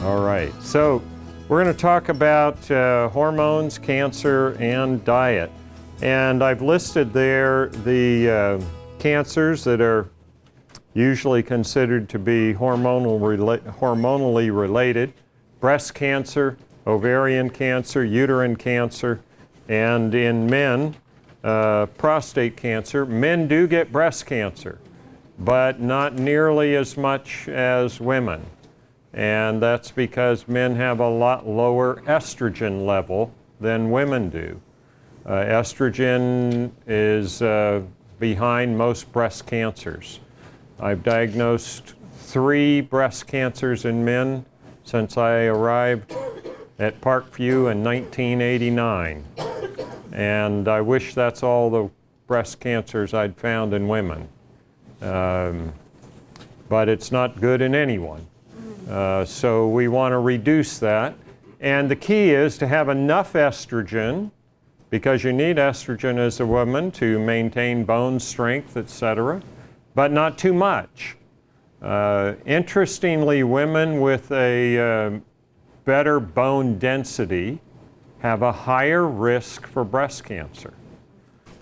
All right, so we're going to talk about hormones, cancer, and diet. And I've listed there the cancers that are usually considered to be hormonally related: breast cancer, ovarian cancer, uterine cancer, and in men, prostate cancer. Men do get breast cancer, but not nearly as much as women. And that's because men have a lot lower estrogen level than women do. Estrogen is behind most breast cancers. I've diagnosed 3 breast cancers in men since I arrived at Parkview in 1989. And I wish that's all the breast cancers I'd found in women. But it's not good in anyone. So we want to reduce that. And the key is to have enough estrogen, because you need estrogen as a woman to maintain bone strength, etc., but not too much. Interestingly, women with a better bone density have a higher risk for breast cancer.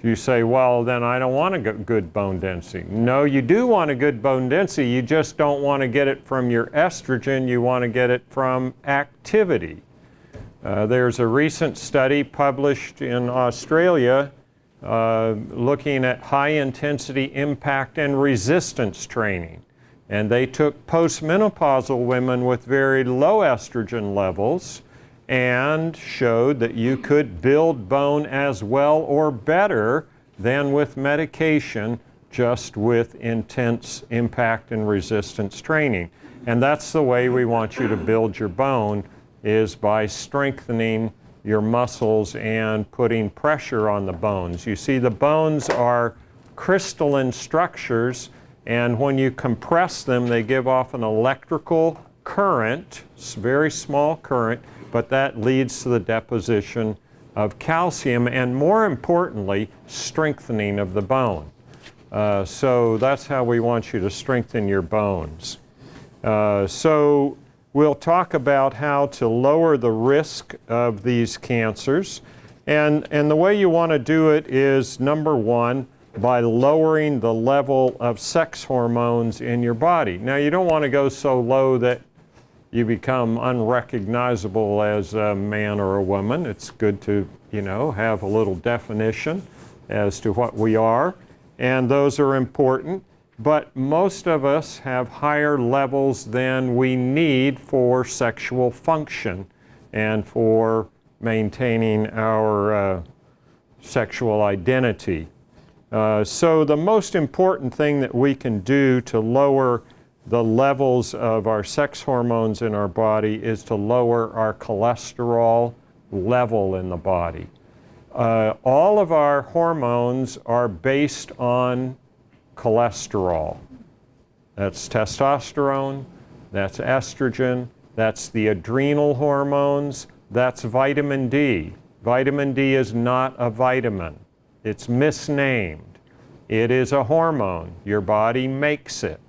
You say, well, then I don't want a good bone density. No, you do want a good bone density. You just don't want to get it from your estrogen. You want to get it from activity. There's a recent study published in Australia looking at high-intensity impact and resistance training. And they took postmenopausal women with very low estrogen levels and showed that you could build bone as well or better than with medication, just with intense impact and resistance training. And that's the way we want you to build your bone, is by strengthening your muscles and putting pressure on the bones. You see, the bones are crystalline structures, and when you compress them, they give off an electrical current, very small current, but that leads to the deposition of calcium and, more importantly, strengthening of the bone. So that's how we want you to strengthen your bones. So we'll talk about how to lower the risk of these cancers. And the way you want to do it is, number one, by lowering the level of sex hormones in your body. Now, you don't want to go so low that you become unrecognizable as a man or a woman. It's good to, have a little definition as to what we are, and those are important. But most of us have higher levels than we need for sexual function and for maintaining our sexual identity. So the most important thing that we can do to lower the levels of our sex hormones in our body is to lower our cholesterol level in the body. All of our hormones are based on cholesterol. That's testosterone, that's estrogen, that's the adrenal hormones, that's vitamin D. Vitamin D is not a vitamin. It's misnamed. It is a hormone. Your body makes it.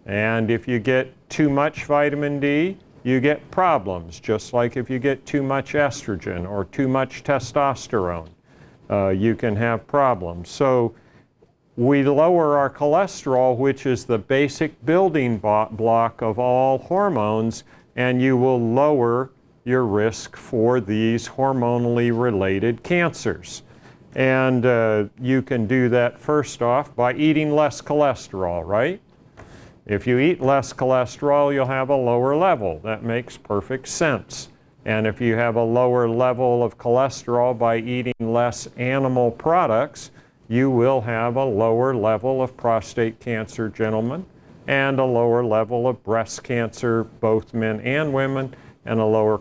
And if you get too much vitamin D, you get problems, just like if you get too much estrogen or too much testosterone, you can have problems. So we lower our cholesterol, which is the basic building block of all hormones, and you will lower your risk for these hormonally related cancers. And you can do that first off by eating less cholesterol, right? If you eat less cholesterol, you'll have a lower level. That makes perfect sense. And if you have a lower level of cholesterol by eating less animal products, you will have a lower level of prostate cancer, gentlemen, and a lower level of breast cancer, both men and women, and a lower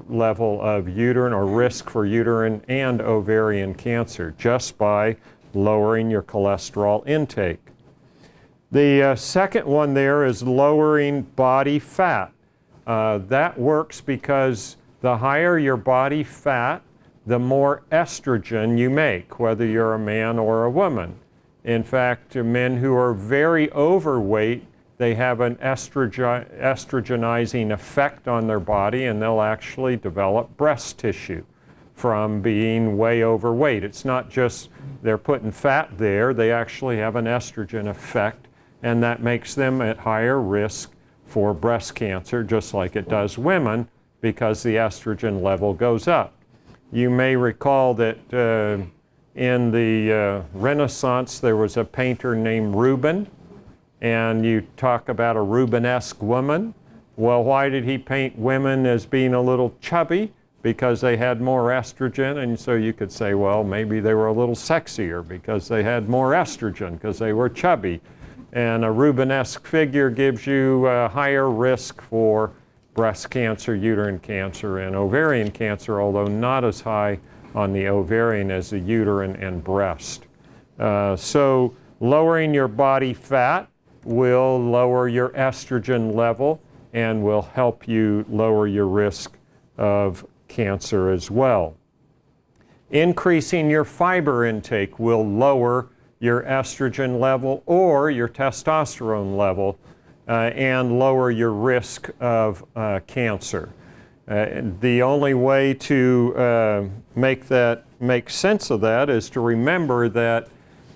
level of uterine or risk for uterine and ovarian cancer, just by lowering your cholesterol intake. The second one there is lowering body fat. That works because the higher your body fat, the more estrogen you make, whether you're a man or a woman. In fact, men who are very overweight they have an estrogenizing effect on their body, and they'll actually develop breast tissue from being way overweight. It's not just they're putting fat there, they actually have an estrogen effect, and that makes them at higher risk for breast cancer, just like it does women, because the estrogen level goes up. You may recall that in the Renaissance there was a painter named Rubens, and you talk about a Rubenesque woman. Well, why did he paint women as being a little chubby? Because they had more estrogen, and so you could say, well, maybe they were a little sexier because they had more estrogen because they were chubby. And a Rubenesque figure gives you a higher risk for breast cancer, uterine cancer, and ovarian cancer, although not as high on the ovarian as the uterine and breast. So lowering your body fat will lower your estrogen level and will help you lower your risk of cancer as well. Increasing your fiber intake will lower your estrogen level or your testosterone level and lower your risk of cancer. The only way to make sense of that is to remember that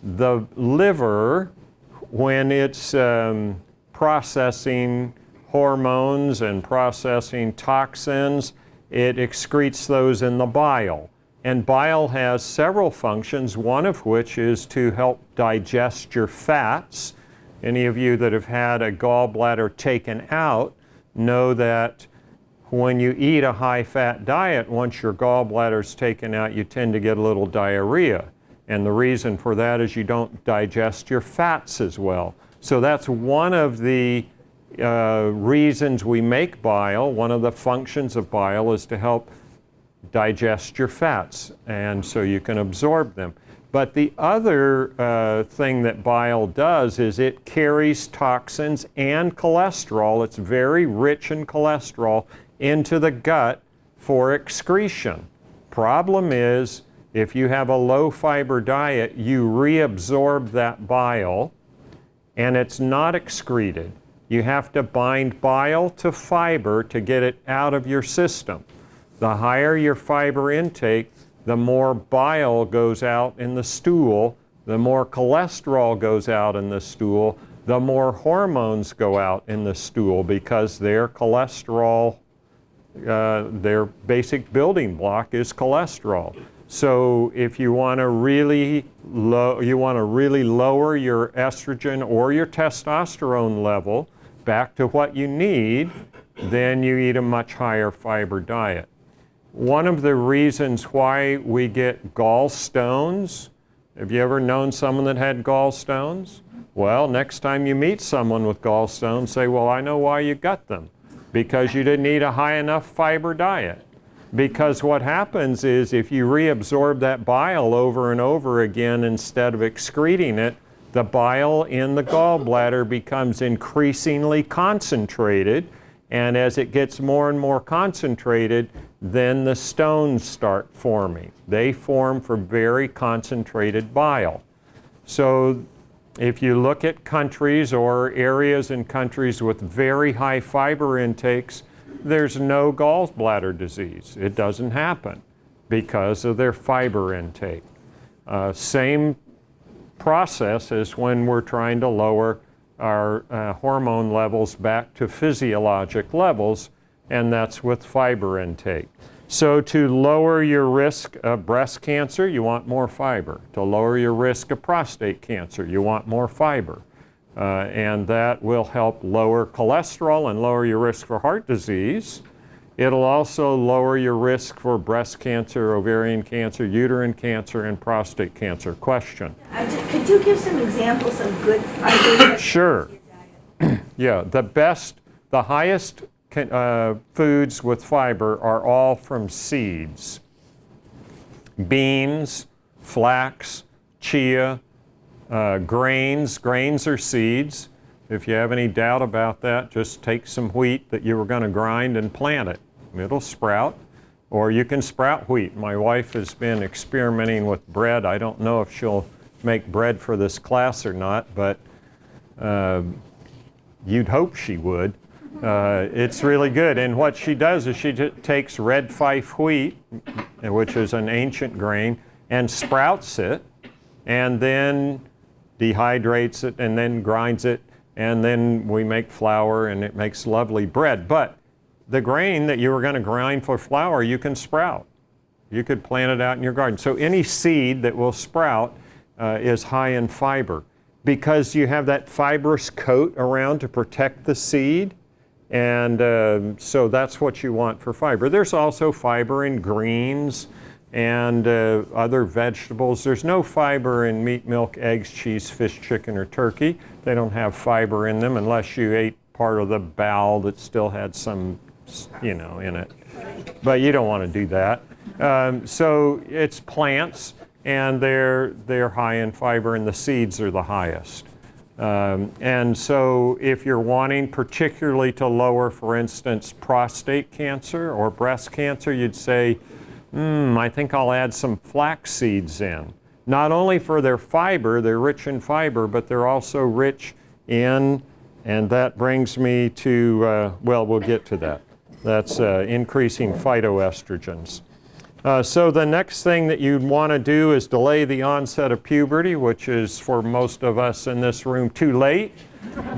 the liver, when it's processing hormones and processing toxins, it excretes those in the bile. And bile has several functions, one of which is to help digest your fats. Any of you that have had a gallbladder taken out know that when you eat a high-fat diet, once your gallbladder is taken out, you tend to get a little diarrhea. And the reason for that is you don't digest your fats as well. So that's one of the reasons we make bile. One of the functions of bile is to help digest your fats, and so you can absorb them. But the other thing that bile does is it carries toxins and cholesterol. It's very rich in cholesterol into the gut for excretion. Problem is, if you have a low fiber diet, you reabsorb that bile and it's not excreted. You have to bind bile to fiber to get it out of your system. The higher your fiber intake, the more bile goes out in the stool, the more cholesterol goes out in the stool, the more hormones go out in the stool, because their cholesterol, their basic building block is cholesterol. So if you want to really lower your estrogen or your testosterone level back to what you need, then you eat a much higher fiber diet. One of the reasons why we get gallstones, have you ever known someone that had gallstones? Well, next time you meet someone with gallstones, say, well, I know why you got them. Because you didn't eat a high enough fiber diet. Because what happens is if you reabsorb that bile over and over again instead of excreting it, the bile in the gallbladder becomes increasingly concentrated, and as it gets more and more concentrated, then the stones start forming. They form from very concentrated bile. So if you look at countries or areas in countries with very high fiber intakes, there's no gallbladder disease. It doesn't happen because of their fiber intake. Same process as when we're trying to lower our hormone levels back to physiologic levels, and that's with fiber intake. So to lower your risk of breast cancer, you want more fiber. To lower your risk of prostate cancer, you want more fiber. And that will help lower cholesterol and lower your risk for heart disease. It'll also lower your risk for breast cancer, ovarian cancer, uterine cancer, and prostate cancer. Question? Could you give some examples of good fiber? Sure. Yeah, the highest foods with fiber are all from seeds. Beans, flax, chia, grains. Grains are seeds. If you have any doubt about that, just take some wheat that you were going to grind and plant it. It'll sprout. Or you can sprout wheat. My wife has been experimenting with bread. I don't know if she'll make bread for this class or not, but you'd hope she would. It's really good. And what she does is she takes red fife wheat, which is an ancient grain, and sprouts it, and then dehydrates it, and then grinds it, and then we make flour, and it makes lovely bread. But the grain that you were going to grind for flour, you can sprout. You could plant it out in your garden. So any seed that will sprout is high in fiber. Because you have that fibrous coat around to protect the seed, and so that's what you want for fiber. There's also fiber in greens and other vegetables. There's no fiber in meat, milk, eggs, cheese, fish, chicken, or turkey. They don't have fiber in them unless you ate part of the bowel that still had some, in it. But you don't want to do that. So it's plants, and they're high in fiber, and the seeds are the highest. And so if you're wanting particularly to lower, for instance, prostate cancer or breast cancer, you'd say, I think I'll add some flax seeds in. Not only for their fiber, they're rich in fiber, but they're also rich in, and that brings me to, we'll get to that. That's increasing phytoestrogens. So the next thing that you'd want to do is delay the onset of puberty, which is for most of us in this room too late.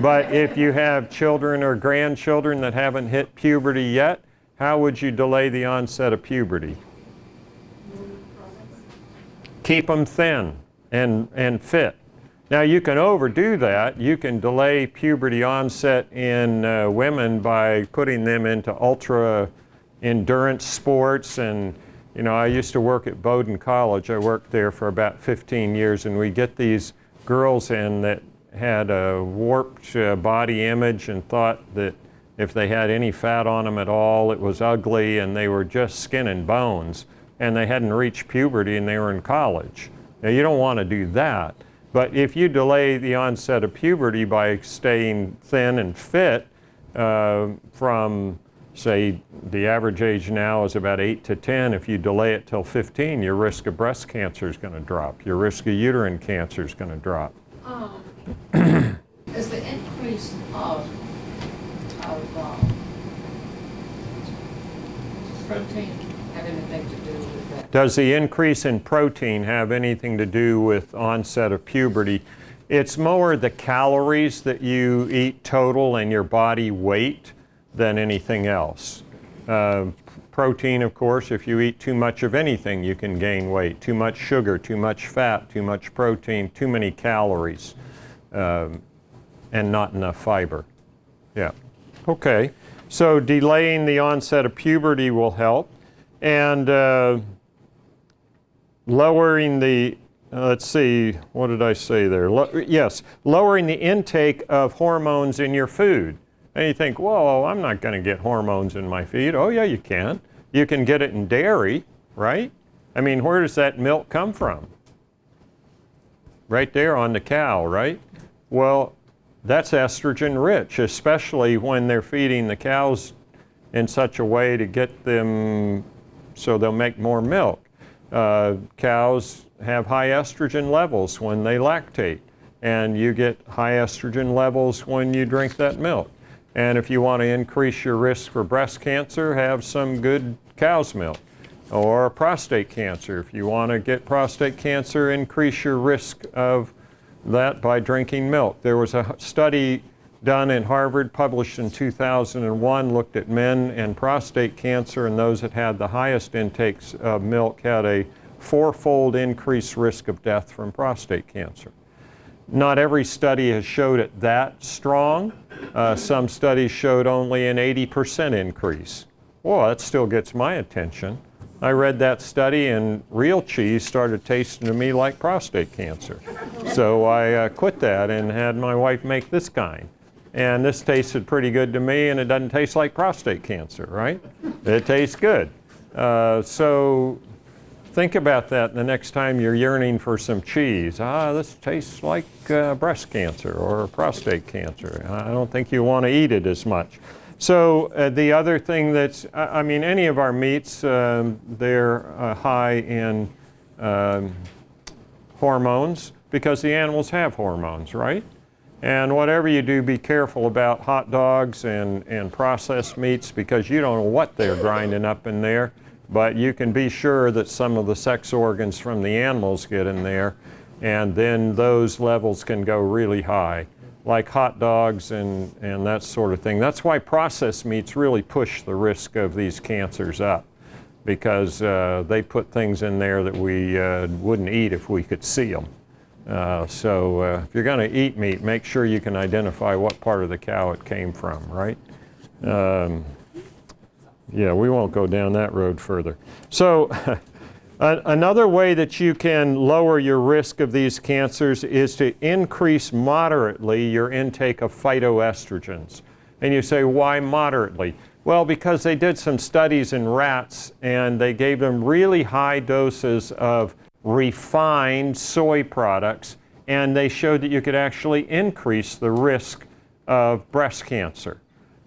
But if you have children or grandchildren that haven't hit puberty yet, how would you delay the onset of puberty? Keep them thin and fit. Now you can overdo that. You can delay puberty onset in women by putting them into ultra endurance sports. And I used to work at Bowdoin College. I worked there for about 15 years, and we get these girls in that had a warped body image and thought that if they had any fat on them at all, it was ugly, and they were just skin and bones, and they hadn't reached puberty, and they were in college. Now, you don't want to do that, but if you delay the onset of puberty by staying thin and fit from, say, the average age now is about 8 to 10. If you delay it till 15, your risk of breast cancer is going to drop. Your risk of uterine cancer is going to drop. Is the increase of protein have anything to do with that? Does the increase in protein have anything to do with onset of puberty? It's more the calories that you eat total and your body weight than anything else. Protein, of course, if you eat too much of anything, you can gain weight. Too much sugar, too much fat, too much protein, too many calories, and not enough fiber. Yeah. Okay. So delaying the onset of puberty will help. And lowering the, let's see, what did I say there? Yes, lowering the intake of hormones in your food. And you think, whoa, I'm not going to get hormones in my feed. Oh, yeah, you can. You can get it in dairy, right? I mean, where does that milk come from? Right there on the cow, right? Well, that's estrogen rich, especially when they're feeding the cows in such a way to get them so they'll make more milk. Cows have high estrogen levels when they lactate, and you get high estrogen levels when you drink that milk. And if you want to increase your risk for breast cancer, have some good cow's milk. Or prostate cancer. If you want to get prostate cancer, increase your risk of that by drinking milk. There was a study done in Harvard, published in 2001, looked at men and prostate cancer, and those that had the highest intakes of milk had a 4-fold increased risk of death from prostate cancer. Not every study has showed it that strong. Some studies showed only an 80% increase. Well, that still gets my attention. I read that study, and real cheese started tasting to me like prostate cancer. So I quit that and had my wife make this kind. And this tasted pretty good to me, and it doesn't taste like prostate cancer, right? It tastes good. So think about that the next time you're yearning for some cheese. This tastes like breast cancer or prostate cancer. I don't think you want to eat it as much. So the other thing that's, any of our meats, they're high in hormones because the animals have hormones, right? And whatever you do, be careful about hot dogs and processed meats, because you don't know what they're grinding up in there, but you can be sure that some of the sex organs from the animals get in there, and then those levels can go really high, like hot dogs and that sort of thing. That's why processed meats really push the risk of these cancers up, because they put things in there that we wouldn't eat if we could see them. So if you're going to eat meat, make sure you can identify what part of the cow it came from, right? Yeah, we won't go down that road further. So another way that you can lower your risk of these cancers is to increase moderately your intake of phytoestrogens. And you say, why moderately? Well, because they did some studies in rats, and they gave them really high doses of refined soy products, and they showed that you could actually increase the risk of breast cancer.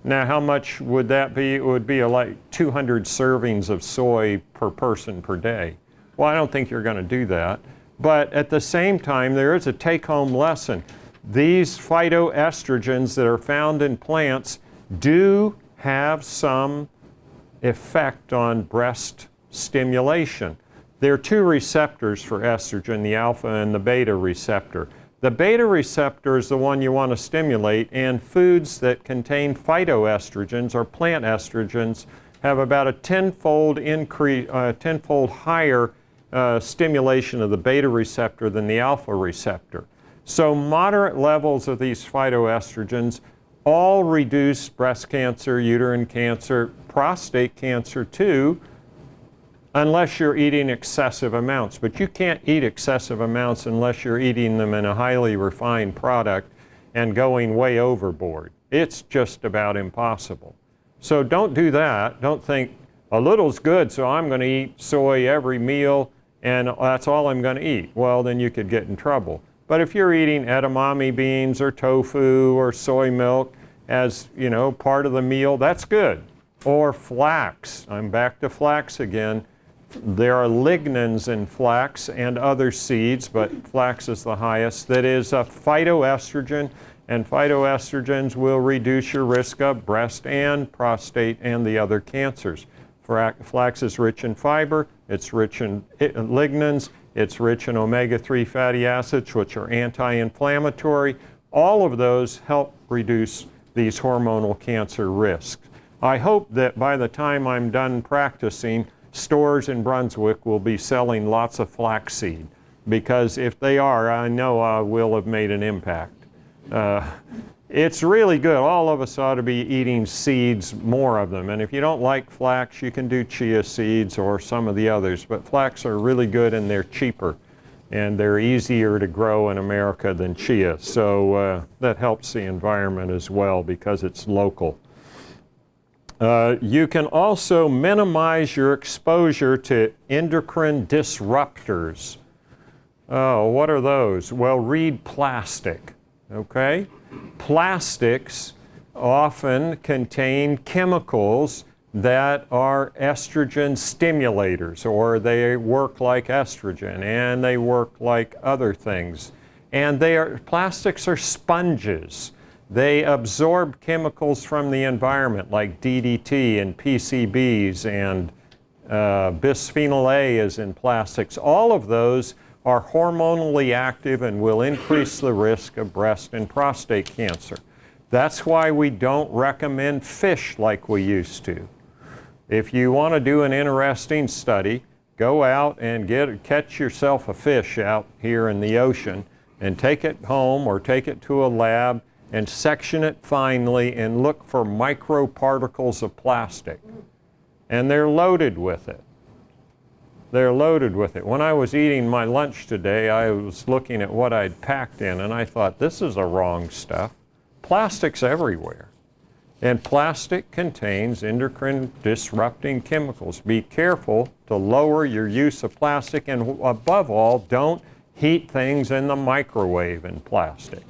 Now, how much would that be? It would be like 200 servings of soy per person per day. Well, I don't think you're going to do that. But at the same time, there is a take-home lesson. These phytoestrogens that are found in plants do have some effect on breast stimulation. There are two receptors for estrogen, the alpha and the beta receptor. The beta receptor is the one you want to stimulate, and foods that contain phytoestrogens or plant estrogens have about a tenfold higher stimulation of the beta receptor than the alpha receptor. So moderate levels of these phytoestrogens all reduce breast cancer, uterine cancer, prostate cancer too, unless you're eating excessive amounts. But you can't eat excessive amounts unless you're eating them in a highly refined product and going way overboard. It's just about impossible. So don't do that. Don't think a little's good, so I'm going to eat soy every meal and that's all I'm going to eat. Well, then you could get in trouble. But if you're eating edamame beans or tofu or soy milk as, you know, part of the meal, that's good. Or flax. I'm back to flax again. There are lignans in flax and other seeds, but flax is the highest. That is a phytoestrogen, and phytoestrogens will reduce your risk of breast and prostate and the other cancers. Flax is rich in fiber, it's rich in lignans, it's rich in omega-3 fatty acids, which are anti-inflammatory. All of those help reduce these hormonal cancer risks. I hope that by the time I'm done practicing, stores in Brunswick will be selling lots of flaxseed, because if they are, I know I will have made an impact. It's really good. All of us ought to be eating seeds, more of them. And if you don't like flax, you can do chia seeds or some of the others. But flax are really good, and they're cheaper. And they're easier to grow in America than chia. So that helps the environment as well, because it's local. You can also minimize your exposure to endocrine disruptors. Oh, what are those? Well, read plastic, okay? Plastics often contain chemicals that are estrogen stimulators, or they work like estrogen, and they work like other things. And plastics are sponges. They absorb chemicals from the environment, like DDT and PCBs, and bisphenol A is in plastics. All of those are hormonally active and will increase the risk of breast and prostate cancer. That's why we don't recommend fish like we used to. If you want to do an interesting study, go out and catch yourself a fish out here in the ocean and take it home or take it to a lab and section it finely and look for microparticles of plastic. And they're loaded with it. They're loaded with it. When I was eating my lunch today, I was looking at what I'd packed in, and I thought, this is the wrong stuff. Plastic's everywhere. And plastic contains endocrine disrupting chemicals. Be careful to lower your use of plastic, and above all, don't heat things in the microwave in plastic,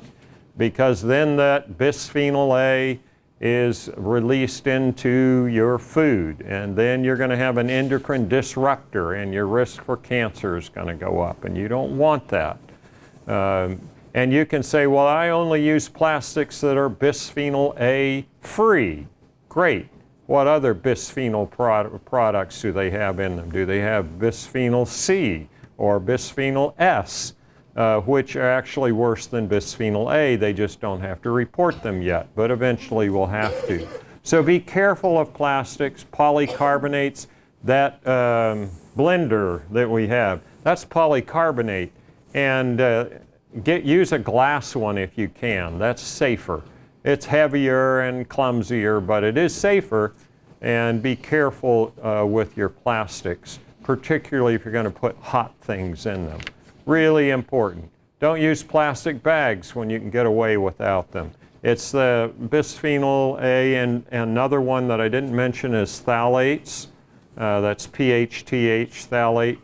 because then that bisphenol A is released into your food, and then you're going to have an endocrine disruptor, and your risk for cancer is going to go up, and you don't want that. And And you can say, well, I only use plastics that are bisphenol A free. Great. What other bisphenol products do they have in them? Do they have bisphenol C or bisphenol S, which are actually worse than bisphenol A? They just don't have to report them yet, but eventually we'll have to. So be careful of plastics, polycarbonates. That blender that we have, that's polycarbonate. And use a glass one if you can. That's safer. It's heavier and clumsier, but it is safer. And be careful with your plastics, particularly if you're going to put hot things in them. Really important. Don't use plastic bags when you can get away without them. It's the bisphenol A, and another one that I didn't mention is phthalates. That's PHTH phthalate.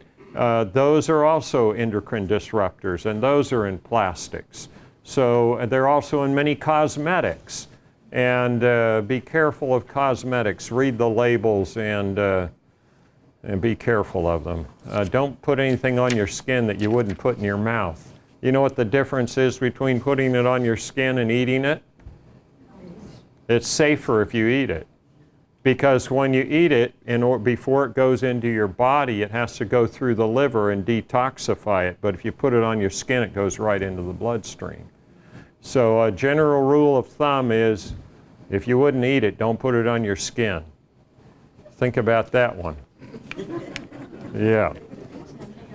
Those are also endocrine disruptors, and those are in plastics. So they're also in many cosmetics. And be careful of cosmetics. Read the labels and be careful of them. Don't put anything on your skin that you wouldn't put in your mouth. You know what the difference is between putting it on your skin and eating it? It's safer if you eat it. Because when you eat it, before it goes into your body, it has to go through the liver and detoxify it. But if you put it on your skin, it goes right into the bloodstream. So a general rule of thumb is, if you wouldn't eat it, don't put it on your skin. Think about that one. Yeah.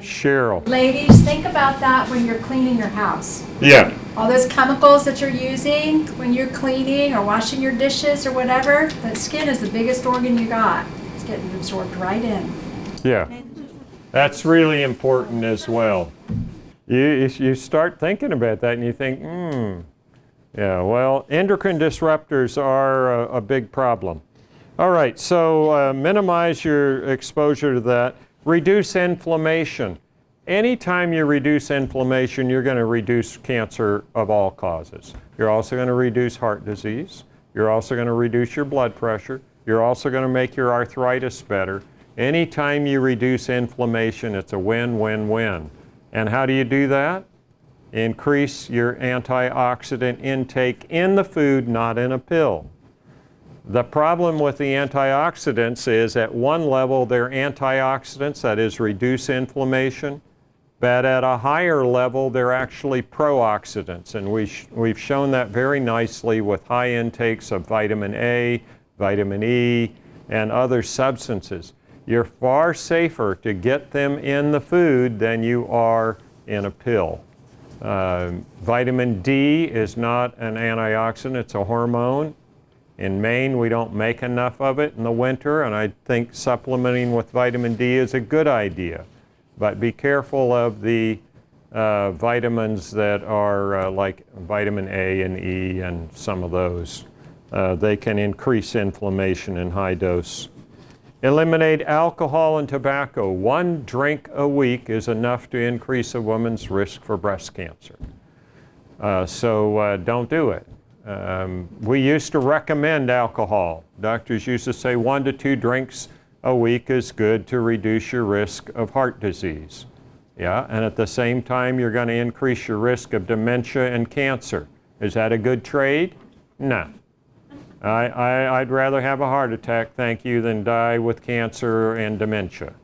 Cheryl. Ladies, think about that when you're cleaning your house. Yeah. All those chemicals that you're using when you're cleaning or washing your dishes or whatever, the skin is the biggest organ you got. It's getting absorbed right in. Yeah. That's really important as well. You start thinking about that and you think, yeah, well, endocrine disruptors are a big problem. All right, so minimize your exposure to that. Reduce inflammation. Anytime you reduce inflammation, you're going to reduce cancer of all causes. You're also going to reduce heart disease. You're also going to reduce your blood pressure. You're also going to make your arthritis better. Anytime you reduce inflammation, it's a win-win-win. And how do you do that? Increase your antioxidant intake in the food, not in a pill. The problem with the antioxidants is at one level they're antioxidants, that is reduce inflammation, but at a higher level they're actually pro-oxidants, and we've shown that very nicely with high intakes of vitamin A, vitamin E, and other substances. You're far safer to get them in the food than you are in a pill. Vitamin D is not an antioxidant, it's a hormone. In Maine, we don't make enough of it in the winter, and I think supplementing with vitamin D is a good idea. But be careful of the vitamins that are like vitamin A and E and some of those. They can increase inflammation in high dose. Eliminate alcohol and tobacco. 1 drink a week is enough to increase a woman's risk for breast cancer. So don't do it. We used to recommend alcohol. Doctors used to say 1 to 2 drinks a week is good to reduce your risk of heart disease. Yeah, and at the same time, you're going to increase your risk of dementia and cancer. Is that a good trade? No. I'd rather have a heart attack, thank you, than die with cancer and dementia.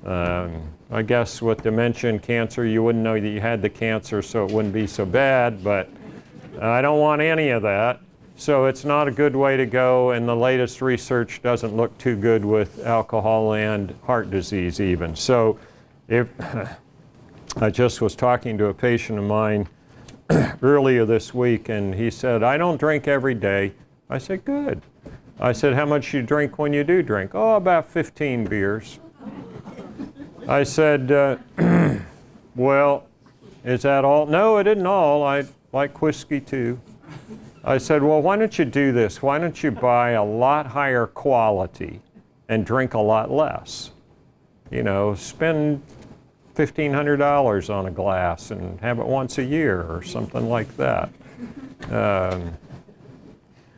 I guess with dementia and cancer, you wouldn't know that you had the cancer, so it wouldn't be so bad, but I don't want any of that. So it's not a good way to go, and the latest research doesn't look too good with alcohol and heart disease even. So if I just was talking to a patient of mine earlier this week, and he said, I don't drink every day. I said, good. I said, how much do you drink when you do drink? Oh, about 15 beers. I said, well, is that all? No, it isn't all. I like whiskey too. I said, well, why don't you do this? Why don't you buy a lot higher quality and drink a lot less? You know, spend $1,500 on a glass and have it once a year or something like that.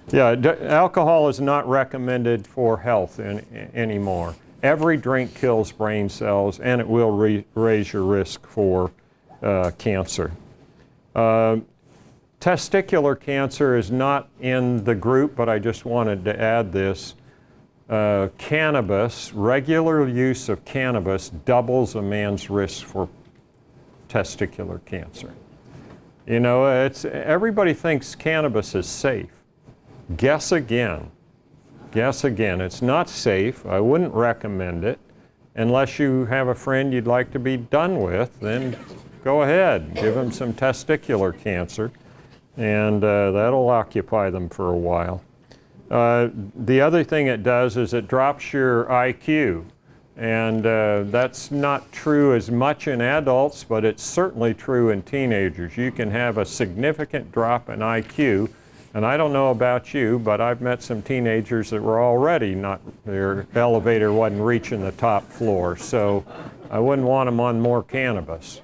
Yeah, alcohol is not recommended for health anymore. Every drink kills brain cells, and it will raise your risk for cancer. Testicular cancer is not in the group, but I just wanted to add this. Cannabis, regular use of cannabis doubles a man's risk for testicular cancer. You know, everybody thinks cannabis is safe. Guess again. Guess again. It's not safe. I wouldn't recommend it. Unless you have a friend you'd like to be done with, then go ahead. Give them some testicular cancer, and that'll occupy them for a while. The other thing it does is it drops your IQ. And that's not true as much in adults, but it's certainly true in teenagers. You can have a significant drop in IQ. And I don't know about you, but I've met some teenagers that were already their elevator wasn't reaching the top floor. So I wouldn't want them on more cannabis.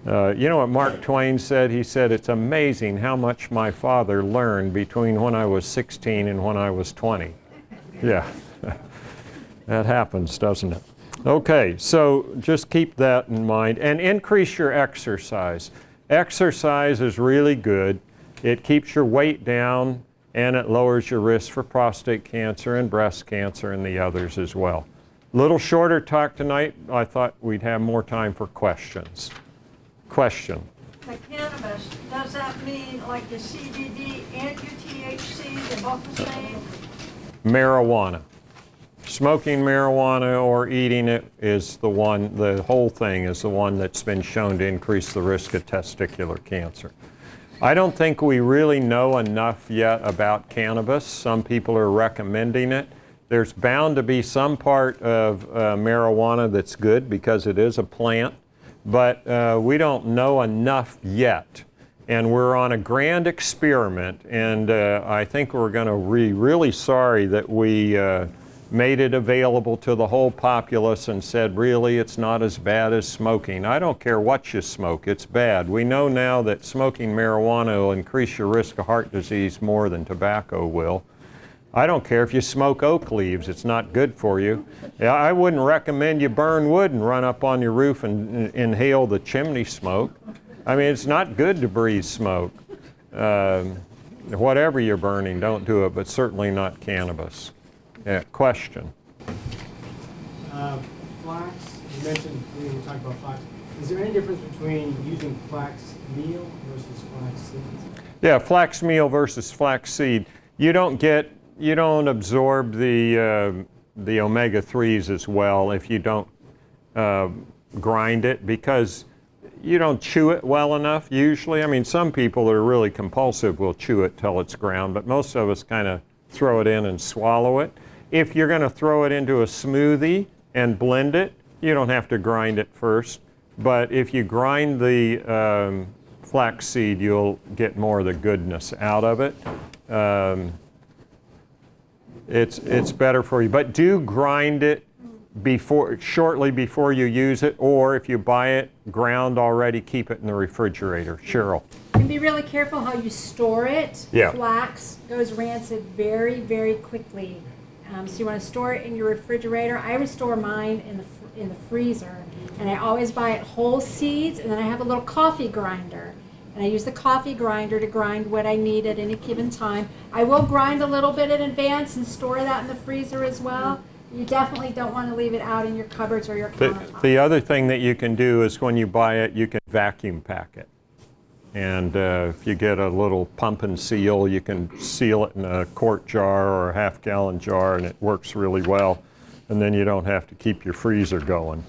You know what Mark Twain said? He said, "It's amazing how much my father learned between when I was 16 and when I was 20. Yeah, that happens, doesn't it? Okay, so just keep that in mind and increase your exercise. Exercise is really good. It keeps your weight down and it lowers your risk for prostate cancer and breast cancer and the others as well. Little shorter talk tonight. I thought we'd have more time for questions. Question. The cannabis, does that mean like the CBD and your THC, they're both the same? Marijuana. Smoking marijuana or eating it is the whole thing is the one that's been shown to increase the risk of testicular cancer. I don't think we really know enough yet about cannabis. Some people are recommending it. There's bound to be some part of marijuana that's good because it is a plant, but we don't know enough yet. And we're on a grand experiment, and I think we're going to be really sorry that we made it available to the whole populace and said, really, it's not as bad as smoking. I don't care what you smoke, it's bad. We know now that smoking marijuana will increase your risk of heart disease more than tobacco will. I don't care if you smoke oak leaves, it's not good for you. I wouldn't recommend you burn wood and run up on your roof and inhale the chimney smoke. I mean, it's not good to breathe smoke. Whatever you're burning, don't do it, but certainly not cannabis. Yeah, question. Flax, you mentioned when you talked about flax. Is there any difference between using flax meal versus flax seeds? Yeah, flax meal versus flax seed. You don't absorb the omega-3s as well if you don't grind it because you don't chew it well enough usually. I mean, some people that are really compulsive will chew it till it's ground, but most of us kind of throw it in and swallow it. If you're going to throw it into a smoothie and blend it, you don't have to grind it first. But if you grind the flax seed, you'll get more of the goodness out of it. It's better for you. But do grind it shortly before you use it, or if you buy it ground already, keep it in the refrigerator. Cheryl. You can be really careful how you store it. Yeah. Flax goes rancid very, very quickly. So you want to store it in your refrigerator. I would store mine in the freezer, and I always buy it whole seeds, and then I have a little coffee grinder. And I use the coffee grinder to grind what I need at any given time. I will grind a little bit in advance and store that in the freezer as well. You definitely don't want to leave it out in your cupboards or your countertop. The other thing that you can do is when you buy it, you can vacuum pack it. And if you get a little pump and seal, you can seal it in a quart jar or a half-gallon jar, and it works really well. And then you don't have to keep your freezer going.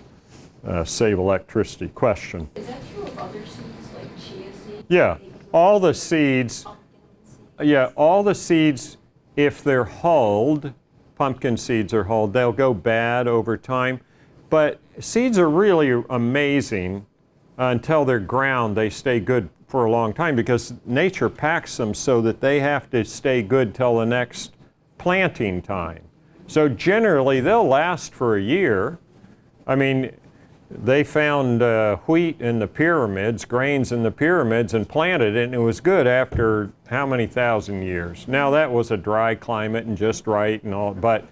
Save electricity. Question. Is that true of other seeds like chia seeds? Yeah, all the seeds. Yeah, all the seeds, if they're hulled, pumpkin seeds are hulled, they'll go bad over time. But seeds are really amazing until they're ground. They stay good for a long time because nature packs them so that they have to stay good till the next planting time. So generally they'll last for a year. I mean, they found wheat in the pyramids, grains in the pyramids, and planted it, and it was good after how many thousand years? Now that was a dry climate and just right and all, but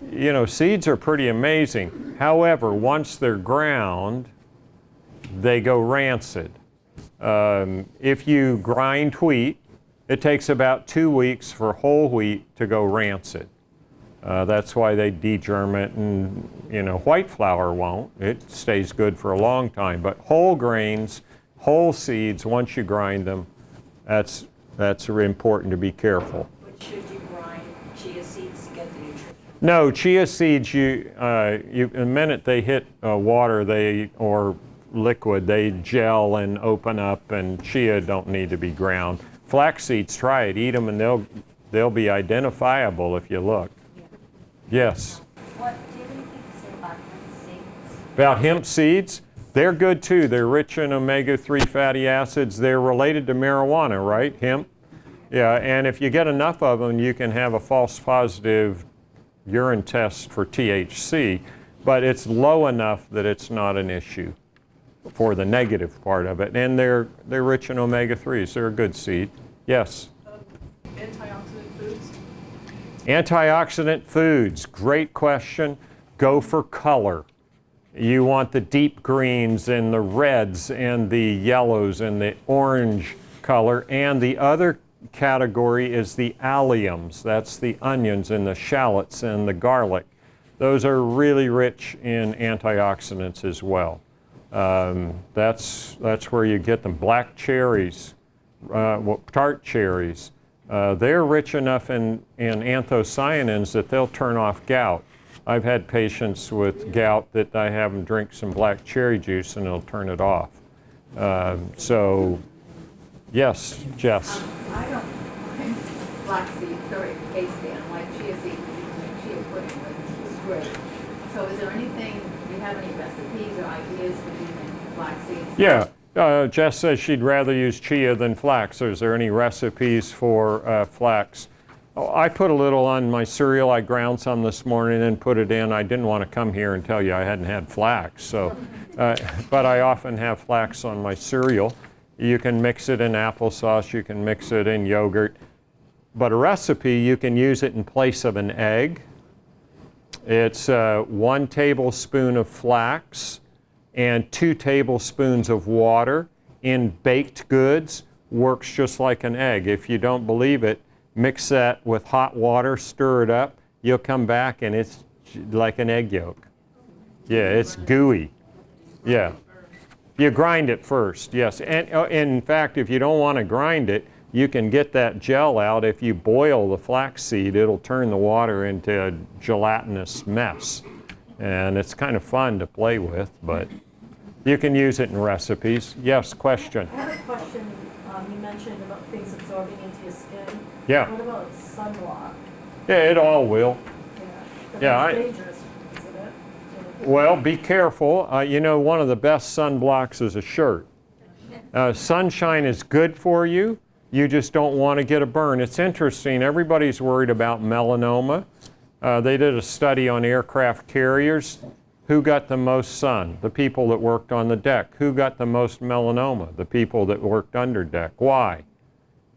you know, seeds are pretty amazing. However, once they're ground, they go rancid. If you grind wheat, it takes about 2 weeks for whole wheat to go rancid. That's why they degerm it, and white flour won't. It stays good for a long time. But whole grains, whole seeds, once you grind them, that's important to be careful. But should you grind chia seeds to get the nutrition? No, chia seeds, the minute they hit water or liquid, they gel and open up, and chia don't need to be ground. Flax seeds, try it, eat them, and they'll be identifiable if you look. Yes. What do you have anything to say about hemp seeds? About hemp seeds, they're good too. They're rich in omega-3 fatty acids. They're related to marijuana, right? Hemp. Yeah, and if you get enough of them, you can have a false positive urine test for THC, but it's low enough that it's not an issue for the negative part of it. And they're rich in omega-3s. They're a good seed. Yes. Antioxidant foods? Antioxidant foods, great question. Go for color. You want the deep greens and the reds and the yellows and the orange color. And the other category is the alliums. That's the onions and the shallots and the garlic. Those are really rich in antioxidants as well. That's where you get them. Black cherries, tart cherries. They're rich enough in anthocyanins that they'll turn off gout. I've had patients with gout that I have them drink some black cherry juice and it'll turn it off. So, yes, Jess. I don't find flaxseed very tasty, and like chia seeds, you can make chia pudding with, it's great. So is there anything, do you have any recipes or ideas for using flaxseed? Yeah. Jess says she'd rather use chia than flax. Is there any recipes for flax? Oh, I put a little on my cereal. I ground some this morning and put it in. I didn't want to come here and tell you I hadn't had flax. So, but I often have flax on my cereal. You can mix it in applesauce. You can mix it in yogurt. But a recipe, you can use it in place of an egg. It's 1 tablespoon of flax and 2 tablespoons of water in baked goods. Works just like an egg. If you don't believe it, mix that with hot water, stir it up. You'll come back and it's like an egg yolk. Yeah, it's gooey. Yeah. You grind it first, yes. And in fact, if you don't want to grind it, you can get that gel out. If you boil the flaxseed, it'll turn the water into a gelatinous mess. And it's kind of fun to play with, but you can use it in recipes. Yes, question? I have a question. You mentioned about things absorbing into your skin. Yeah. What about sunblock? Yeah, it all will. Yeah. Yeah, That's dangerous, isn't it? Well, be careful. One of the best sunblocks is a shirt. Sunshine is good for you. You just don't want to get a burn. It's interesting. Everybody's worried about melanoma. They did a study on aircraft carriers. Who got the most sun? The people that worked on the deck. Who got the most melanoma? The people that worked under deck. Why?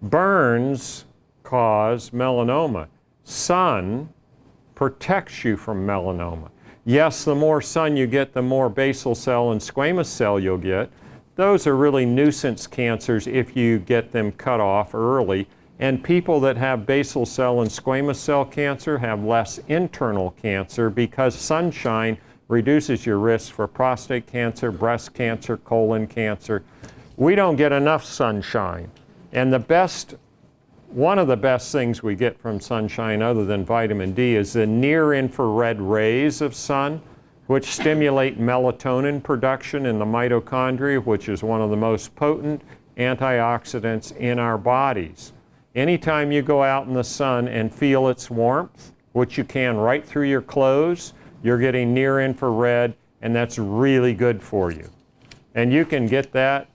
Burns cause melanoma. Sun protects you from melanoma. Yes, the more sun you get, the more basal cell and squamous cell you'll get. Those are really nuisance cancers if you get them cut off early. And people that have basal cell and squamous cell cancer have less internal cancer because sunshine reduces your risk for prostate cancer, breast cancer, colon cancer. We don't get enough sunshine. And one of the best things we get from sunshine other than vitamin D is the near-infrared rays of sun, which stimulate melatonin production in the mitochondria, which is one of the most potent antioxidants in our bodies. Anytime you go out in the sun and feel its warmth, which you can right through your clothes, you're getting near infrared, and that's really good for you. And you can get that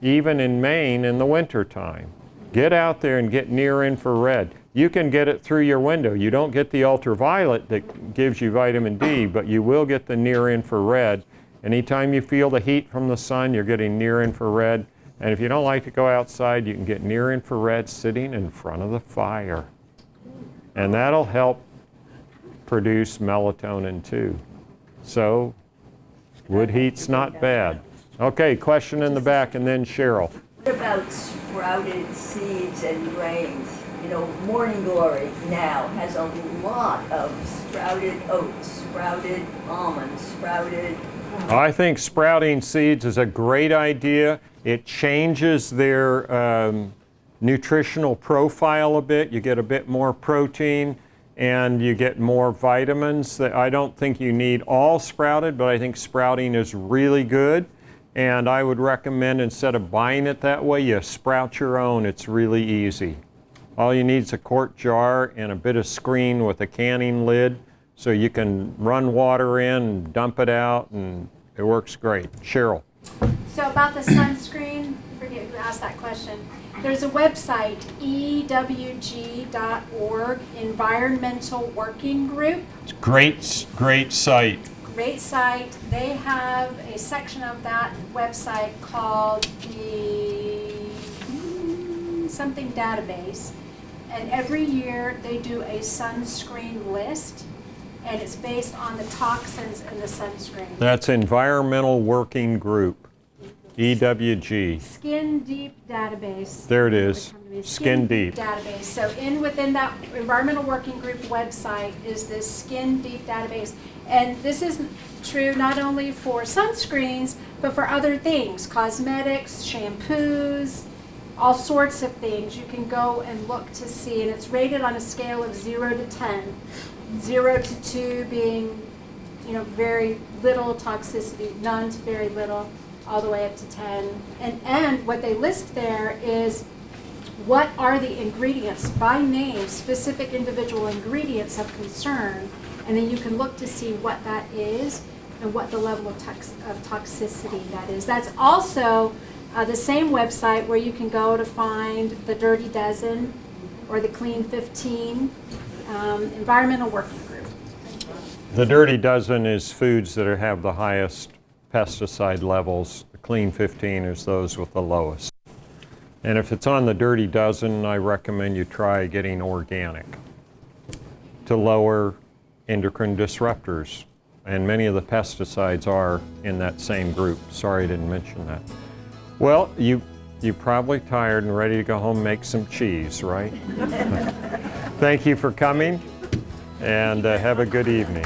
even in Maine in the wintertime. Get out there and get near infrared. You can get it through your window. You don't get the ultraviolet that gives you vitamin D, but you will get the near infrared. Anytime you feel the heat from the sun, you're getting near infrared. And if you don't like to go outside, you can get near infrared sitting in front of the fire. And that'll help produce melatonin too. So wood heat's not bad. Okay, question in the back, and then Cheryl. What about sprouted seeds and grains? You know, Morning Glory now has a lot of sprouted oats, sprouted almonds, sprouted... I think sprouting seeds is a great idea. It changes their nutritional profile a bit. You get a bit more protein and you get more vitamins. I don't think you need all sprouted, but I think sprouting is really good. And I would recommend, instead of buying it that way, you sprout your own. It's really easy. All you need is a quart jar and a bit of screen with a canning lid, so you can run water in and dump it out, and it works great. Cheryl. So about the sunscreen, I forget who asked that question. There's a website, ewg.org, Environmental Working Group. It's great site. Great site. They have a section of that website called the something database. And every year they do a sunscreen list, and it's based on the toxins in the sunscreen. That's Environmental Working Group, EWG. Skin Deep database. There it is, Skin Deep. Database. So within that Environmental Working Group website is this Skin Deep database. And this is true not only for sunscreens, but for other things, cosmetics, shampoos, all sorts of things. You can go and look to see, and it's rated on a scale of 0 to 10. 0 to 2 being, very little toxicity, none to very little, all the way up to 10. And what they list there is what are the ingredients by name, specific individual ingredients of concern, and then you can look to see what that is and what the level of toxicity that is. That's also the same website where you can go to find the Dirty Dozen or the Clean 15 Environmental Working Group. The Dirty Dozen is foods that have the highest pesticide levels. The Clean 15 is those with the lowest. And if it's on the Dirty Dozen, I recommend you try getting organic to lower endocrine disruptors. And many of the pesticides are in that same group. Sorry I didn't mention that. Well, you're probably tired and ready to go home and make some cheese, right? Thank you for coming, and have a good evening.